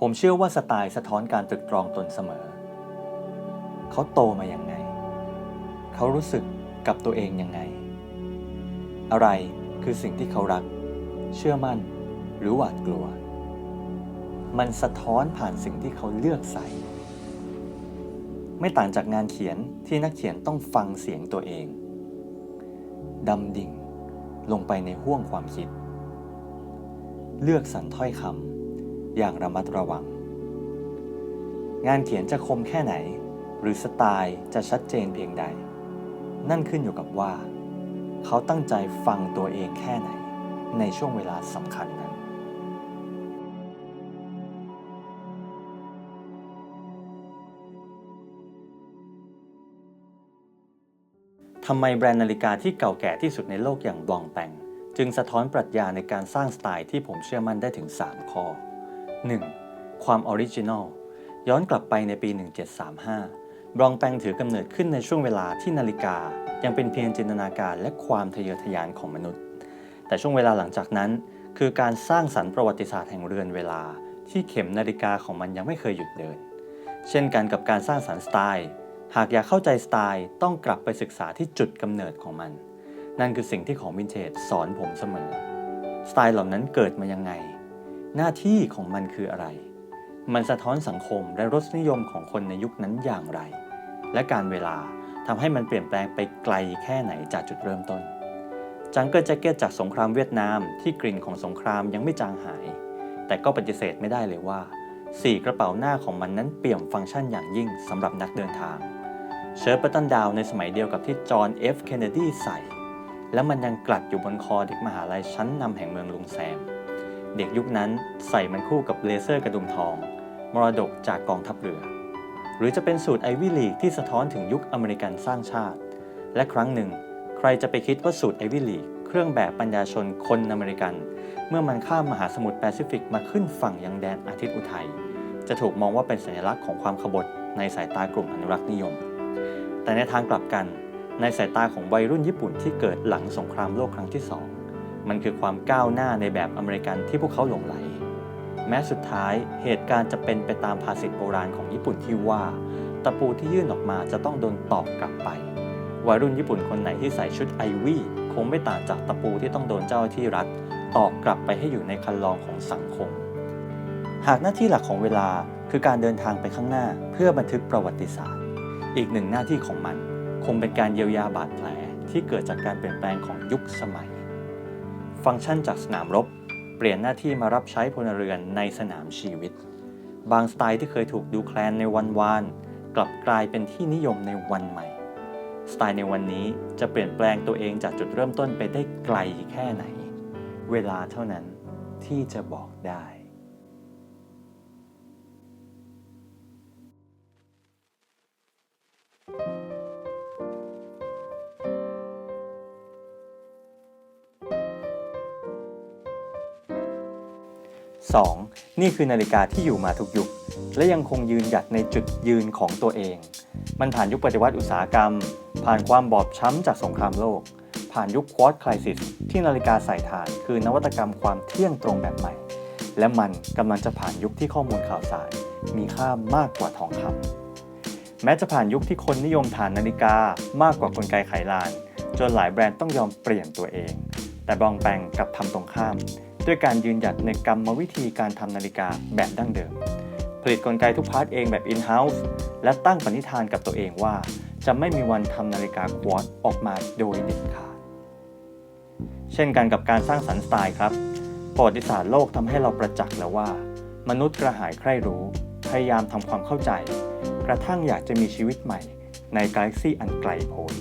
ผมเชื่อว่าสไตล์สะท้อนการตรึกตรองตนเสมอ เขาโตมาอย่างไง เขารู้สึกกับตัวเองยังไง อะไรคือสิ่งที่เขารัก เชื่อมั่น หรือหวาดกลัว มันสะท้อนผ่านสิ่งที่เขาเลือกใส่ ไม่ต่างจากงานเขียนที่นักเขียนต้องฟังเสียงตัวเอง ดำดิ่งลงไปในห้วงความคิด เลือกสรรถ้อยคำอย่างระมัดระวัง งานเขียนจะคมแค่ไหน หรือสไตล์จะชัดเจนเพียงใด นั่นขึ้นอยู่กับว่า เขาตั้งใจฟังตัวเองแค่ไหนในช่วงเวลาสำคัญนั้น ทำไมแบรนด์นาฬิกาที่เก่าแก่ที่สุดในโลกอย่างบลองแปงจึงสะท้อนปรัชญาในการสร้างสไตล์ที่ผมเชื่อมั่นได้ถึง 3 ข้อ 1. ความออริจินอล ย้อนกลับไปในปี 1735 บลองแปงถือกำเนิดขึ้นในช่วงเวลาที่นาฬิกายังเป็นเพียงจินตนาการและความทะเยอทะยานของมนุษย์ แต่ช่วงเวลาหลังจากนั้นคือการสร้างสรรค์ประวัติศาสตร์แห่งเรือนเวลาที่เข็มนาฬิกาของมันยังไม่เคยหยุดเดิน เช่นกันกับการสร้างสรรค์สไตล์หากอยากเข้าใจสไตล์ต้องกลับไปศึกษาที่จุดกำเนิดของมันนั่นคือสิ่งที่ของวินเทจสอนผมเสมอสไตล์เหล่านั้นเกิดมายังไงหน้าที่ของมันคืออะไรมันสะท้อนสังคมและรสนิยมของคนในยุคนั้นอย่างไรและการเวลาทำให้มันเปลี่ยนแปลงไปไกลแค่ไหนจากจุดเริ่มต้นจังเกิลแจ็คเก็ตจากสงครามเวียดนามที่กลิ่นของสงครามยังไม่จางหายแต่ก็ปฏิเสธไม่ได้เลยว่า4กระเป๋าหน้าของมันนั้นเปี่ยมฟังก์ชันอย่างยิ่งสำหรับนักเดินทางเชิร์ตบัตตันดาวน์ในสมัยเดียวกับที่จอห์น F. เคนเนดีใส่และมันยังกลัดอยู่บนคอเด็กมหาลัยชั้นนำแห่งเมืองลุงแซมเด็กยุคนั้นใส่มันคู่กับเบลเซอร์กระดุมทองมรดกจากกองทัพเรือหรือจะเป็นสูตรไอวี่ลีกที่สะท้อนถึงยุคอเมริกันสร้างชาติและครั้งหนึ่งใครจะไปคิดว่าสูตรไอวี่ลีกเครื่องแบบปัญญาชนคนอเมริกันเมื่อมันข้ามมหาสมุทรแปซิฟิกมาขึ้นฝั่งยังแดนอาทิตย์อุทัยจะถูกมองว่าเป็นสัญลักษณ์ของความขบถในสายตากลุ่มอนุรักษ์นิยมแต่ในทางกลับกันในสายตาของวัยรุ่นญี่ปุ่นที่เกิดหลังสงครามโลกครั้งที่2มันคือความก้าวหน้าในแบบอเมริกันที่พวกเขาหลงไหลแม้สุดท้ายเหตุการณ์จะเป็นไปตามภาษิตโบราณของญี่ปุ่นที่ว่าตะปูที่ยื่นออกมาจะต้องโดนตอกกลับไปวัยรุ่นญี่ปุ่นคนไหนที่ใส่ชุดไอวี่คงไม่ต่างจากตะปูที่ต้องโดนเจ้าหน้าที่รัฐตอกกลับไปให้อยู่ในคันลองของสังคมหากหน้าที่หลักของเวลาคือการเดินทางไปข้างหน้าเพื่อบันทึกประวัติศาสตร์อีกหนึ่งหน้าที่ของมันคงเป็นการเยียวยาบาดแผลที่เกิดจากการเปลี่ยนแปลงของยุคสมัยฟังก์ชันจากสนามรบเปลี่ยนหน้าที่มารับใช้พลเรือนในสนามชีวิตบางสไตล์ที่เคยถูกดูแคลนในวันวานกลับกลายเป็นที่นิยมในวันใหม่สไตล์ในวันนี้จะเปลี่ยนแปลงตัวเองจากจุดเริ่มต้นไปได้ไกลแค่ไหนเวลาเท่านั้นที่จะบอกได้ 2. นี่คือนาฬิกาที่อยู่มาทุกยุคและยังคงยืนหยัดในจุดยืนของตัวเองมันผ่านยุคปฏิวัติอุตสาหกรรมผ่านความบอบช้ำจากสงครามโลกผ่านยุคควอตไครซิสที่นาฬิกาใส่ถ่านคือนวัตกรรมความเที่ยงตรงแบบใหม่และมันกำลังจะผ่านยุคที่ข้อมูลข่าวสารมีค่ามากกว่าทองคำแม้จะผ่านยุคที่คนนิยมฐานนาฬิกามากกว่ากลไกไขลานจนหลายแบรนด์ต้องยอมเปลี่ยนตัวเองแต่บลองแปงกลับทำตรงข้ามด้วยการยืนหยัดในกรรมวิธีการทำนาฬิกาแบบดั้งเดิมผลิตกลไกทุกพาร์ทเองแบบ in-house และตั้งปณิธานกับตัวเองว่าจะไม่มีวันทำนาฬิกาควอตออกมาโดยเด็ดขาดเช่นกันกับการสร้างสรรค์สไตล์ครับประวัติศาสตร์โลกทำให้เราประจักษ์แล้วว่ามนุษย์กระหายใคร่รู้พยายามทำความเข้าใจกระทั่งอยากจะมีชีวิตใหม่ในกาแล็กซี่อันไกลโพ้น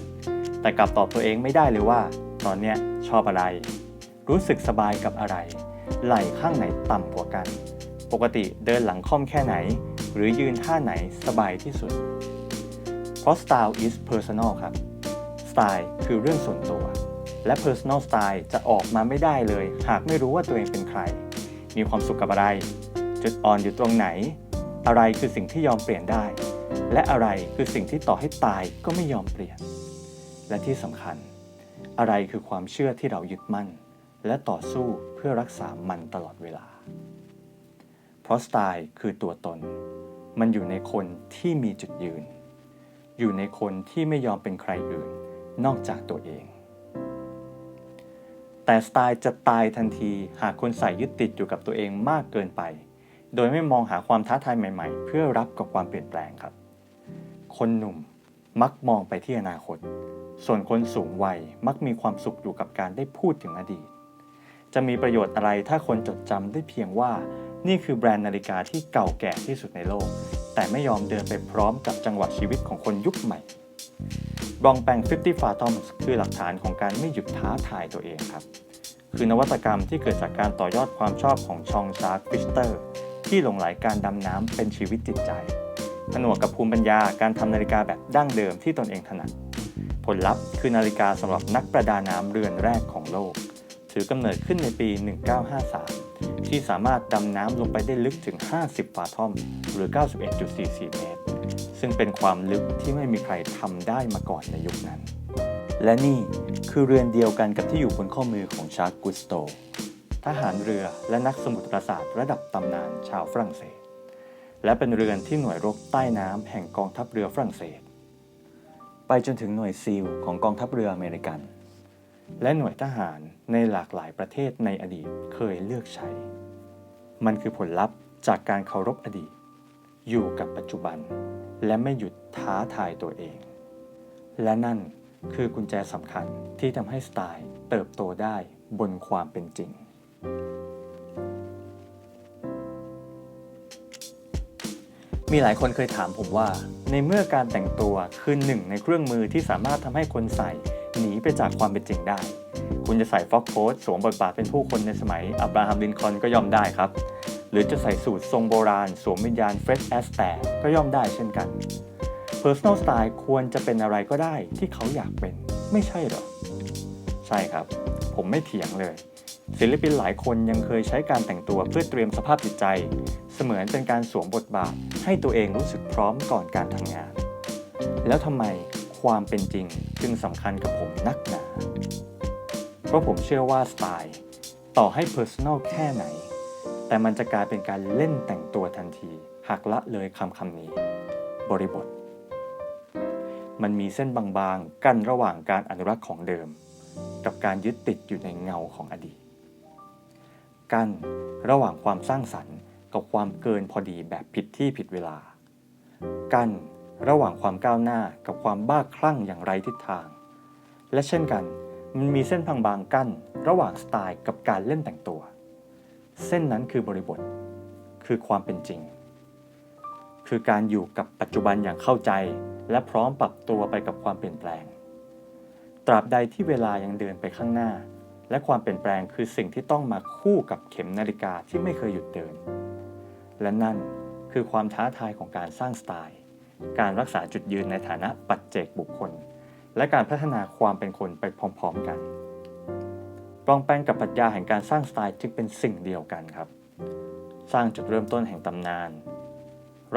แต่กลับตอบตัวเองไม่ได้เลยว่าตอนนี้ชอบอะไรรู้สึกสบายกับอะไรไหล่ข้างไหนต่ำกว่ากันปกติเดินหลังค่อมแค่ไหนหรือยืนท่าไหนสบายที่สุดเพราะ style is personal ครับ style คือเรื่องส่วนตัวและ personal style จะออกมาไม่ได้เลยหากไม่รู้ว่าตัวเองเป็นใครมีความสุขกับอะไรจุดอ่อนอยู่ตรงไหนอะไรคือสิ่งที่ยอมเปลี่ยนได้และอะไรคือสิ่งที่ต่อให้ตายก็ไม่ยอมเปลี่ยนและที่สำคัญอะไรคือความเชื่อที่เรายึดมั่นและต่อสู้เพื่อรักษามันตลอดเวลา เพราะสไตล์คือตัวตนมันอยู่ในคนที่มีจุดยืนอยู่ในคนที่ไม่ยอมเป็นใครอื่นนอกจากตัวเองแต่สไตล์จะตายทันทีหากคนใส่ยึดติดอยู่กับตัวเองมากเกินไปโดยไม่มองหาความท้าทายใหม่ๆเพื่อรับกับความเปลี่ยนแปลงครับคนหนุ่มมักมองไปที่อนาคตส่วนคนสูงวัยมักมีความสุขอยู่กับการได้พูดถึงอดีตจะมีประโยชน์อะไรถ้าคนจดจำได้เพียงว่านี่คือแบรนด์นาฬิกาที่เก่าแก่ที่สุดในโลกแต่ไม่ยอมเดินไปพร้อมกับจังหวะชีวิตของคนยุคใหม่บองแปง50 Fathoms คือหลักฐานของการไม่หยุดท้าทายตัวเองครับคือนวัตกรรมที่เกิดจากการต่อยอดความชอบของชองชาร์กฟิสเตอร์ที่หลงไหลการดำน้ำเป็นชีวิตจิตใจผนวกกับภูมิปัญญาการทำนาฬิกาแบบดั้งเดิมที่ตนเองถนัดผลลัพธ์คือนาฬิกาสำหรับนักประดาน้ำเรือนแรกของโลกถือกำเนิดขึ้นในปี 1953 ที่สามารถดำน้ำลงไปได้ลึกถึง 50 ฟาทอม หรือ 91.44 เมตร ซึ่งเป็นความลึกที่ไม่มีใครทำได้มาก่อนในยุคนั้น และนี่คือเรือนเดียวกันกับที่อยู่บนข้อมือของชาร์ลส์ กุสโตทหารเรือและนักสมุทรศาสตร์ระดับตำนานชาวฝรั่งเศสและเป็นเรือนที่หน่วยรบใต้น้ำแห่งกองทัพเรือฝรั่งเศสไปจนถึงหน่วยซีลของกองทัพเรืออเมริกันและหน่วยทหารในหลากหลายประเทศในอดีตเคยเลือกใช้มันคือผลลัพธ์จากการเคารพอดีตอยู่กับปัจจุบันและไม่หยุดท้าทายตัวเองและนั่นคือกุญแจสำคัญที่ทำให้สไตล์เติบโตได้บนความเป็นจริงมีหลายคนเคยถามผมว่าในเมื่อการแต่งตัวคือหนึ่งในเครื่องมือที่สามารถทำให้คนใส่หนีไปจากความเป็นจริงได้คุณจะใส่ฟ็อกโค้ทสวมบทบาทเป็นผู้คนในสมัยอับราฮัม ลินคอล์นก็ย่อมได้ครับหรือจะใส่สูททรงโบราณสวมวิญญาณเฟร็ดแอสแตร์ก็ย่อมได้เช่นกัน Personal Style ควรจะเป็นอะไรก็ได้ที่เขาอยากเป็นไม่ใช่เหรอใช่ครับผมไม่เถียงเลยศิลปินหลายคนยังเคยใช้การแต่งตัวเพื่อเตรียมสภาพจิตใจเสมือนเป็นการสวมบทบาทให้ตัวเองรู้สึกพร้อมก่อนการทำงานแล้วทำไมความเป็นจริงจึงสำคัญกับผมนักหนาเพราะผมเชื่อว่าสไตล์ต่อให้ Personal แค่ไหนแต่มันจะกลายเป็นการเล่นแต่งตัวทันทีหากละเลยคำนี้บริบทมันมีเส้นบางๆกั้นระหว่างการอนุรักษ์ของเดิมกับการยึดติดอยู่ในเงาของอดีตกั้นระหว่างความสร้างสรรค์กับความเกินพอดีแบบผิดที่ผิดเวลากั้นระหว่างความก้าวหน้ากับความบ้าคลั่งอย่างไร้ทิศทางและเช่นกันมันมีเส้นบางๆกั้นระหว่างสไตล์กับการเล่นแต่งตัวเส้นนั้นคือบริบทคือความเป็นจริงคือการอยู่กับปัจจุบันอย่างเข้าใจและพร้อมปรับตัวไปกับความเปลี่ยนแปลงตราบใดที่เวลายังเดินไปข้างหน้าและความเปลี่ยนแปลงคือสิ่งที่ต้องมาคู่กับเข็มนาฬิกาที่ไม่เคยหยุดเดินและนั่นคือความท้าทายของการสร้างสไตล์การรักษาจุดยืนในฐานะปัจเจกบุคคลและการพัฒนาความเป็นคนไปพร้อมๆกันปองแปงกับปรัชญาแห่งการสร้างสไตล์จึงเป็นสิ่งเดียวกันครับสร้างจุดเริ่มต้นแห่งตำนาน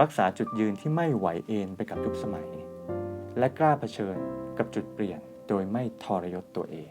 รักษาจุดยืนที่ไม่ไหวเอ็นไปกับยุคสมัยและกล้าเผชิญกับจุดเปลี่ยนโดยไม่ทรยศตัวเอง